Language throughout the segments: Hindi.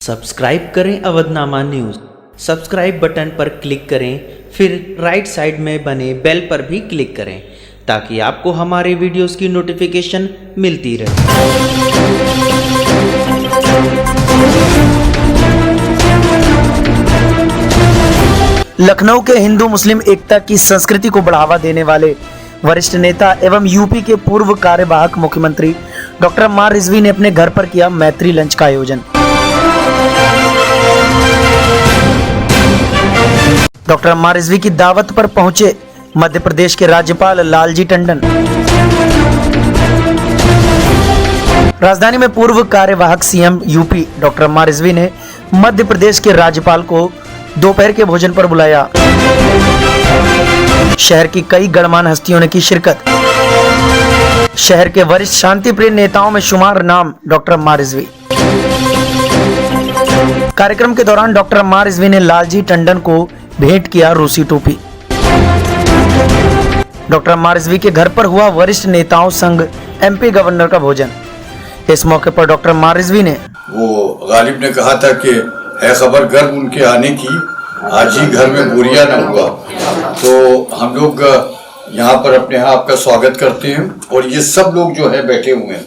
सब्सक्राइब करें अवधनामा न्यूज़। सब्सक्राइब बटन पर क्लिक करें, फिर राइट साइड में बने बेल पर भी क्लिक करें ताकि आपको हमारे वीडियोस की नोटिफिकेशन मिलती रहे। लखनऊ के हिंदू मुस्लिम एकता की संस्कृति को बढ़ावा देने वाले वरिष्ठ नेता एवं यूपी के पूर्व कार्यवाहक मुख्यमंत्री डॉक्टर अम्मार रिजवी ने अपने घर पर किया मैत्री लंच का आयोजन। डॉक्टर अम्मार रिजवी की दावत पर पहुंचे मध्य प्रदेश के राज्यपाल लालजी टंडन। राजधानी में पूर्व कार्यवाहक CM UP doctor Ammar Rizvi ने मध्य प्रदेश के राज्यपाल को दोपहर के भोजन पर बुलाया। शहर की कई गणमान्य हस्तियों ने की शिरकत। शहर के वरिष्ठ शांति प्रिय नेताओं में शुमार नाम डॉक्टर अम्मार रिजवी। कार्यक्रम के दौरान डॉक्टर अम्मार रिजवी ने लालजी टंडन को भेंट किया रूसी टोपी। डॉक्टर अम्मार रिजवी के घर पर हुआ वरिष्ठ नेताओं संग एमपी गवर्नर का भोजन। इस मौके पर डॉक्टर अम्मार रिजवी ने गालिब ने कहा था कि है खबर गर्व उनके आने की, आज ही घर में बोरिया न हुआ। तो हम लोग यहाँ पर अपने यहाँ आपका स्वागत करते हैं और ये सब लोग जो है बैठे हुए हैं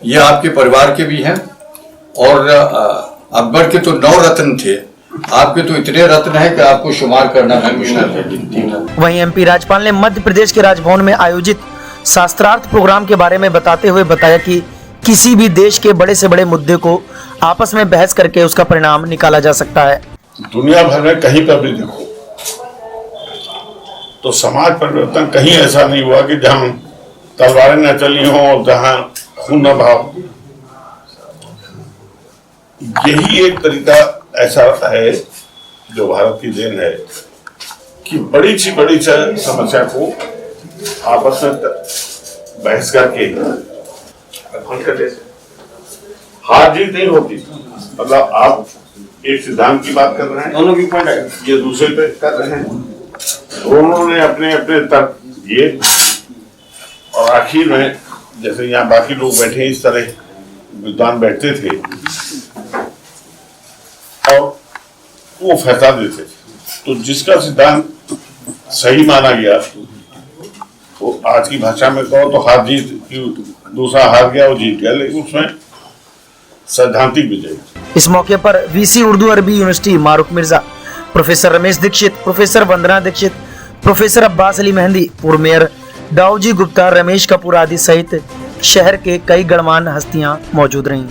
ये आपके परिवार के भी हैं और अकबर के तो 9 रत्न थे, आपके तो इतने रत्न हैं कि आपको शुमार करना भी मुश्किल है। वहीं एमपी राज्यपाल ने मध्य प्रदेश के राजभवन में आयोजित शास्त्रार्थ प्रोग्राम के बारे में बताते हुए बताया कि किसी भी देश के बड़े से बड़े मुद्दे को आपस में बहस करके उसका परिणाम निकाला जा सकता है। दुनिया भर में कहीं पर भी देखो तो समाज परिवर्तन कहीं ऐसा नहीं हुआ कि जहां तलवारें न चली हों और जहां खून न बहा। यही एक तरीका ऐसा है जो भारत की देन है कि बड़ी सी समस्या को आपस में बहस करके हार जीत नहीं होती। मतलब आप एक सिद्धांत की बात कर रहे हैं, दोनों की पॉइंट है, ये दूसरे पे कर रहे हैं, दोनों ने अपने अपने तर्क दिए और आखिर में जैसे यहाँ बाकी लोग बैठे इस तरह विद्वान बैठते थे और वो फैसला देते थे। तो जिसका सिद्धांत सही माना गया तो आज की भाषा में कहो तो हार जीत, दूसरा हार गया वो जीत गया, लेकिन उसमें सैद्धांतिक विजय। इस मौके पर VC Urdu Arabi university Mahrukh Mirza, professor Ramesh Dixit, professor Vandana Dixit, professor Abbas Ali Mehndi, पूर्व मेयर दाऊजी गुप्ता, रमेश कपूर आदि सहित शहर के कई गणमान्य हस्तियां मौजूद रहीं।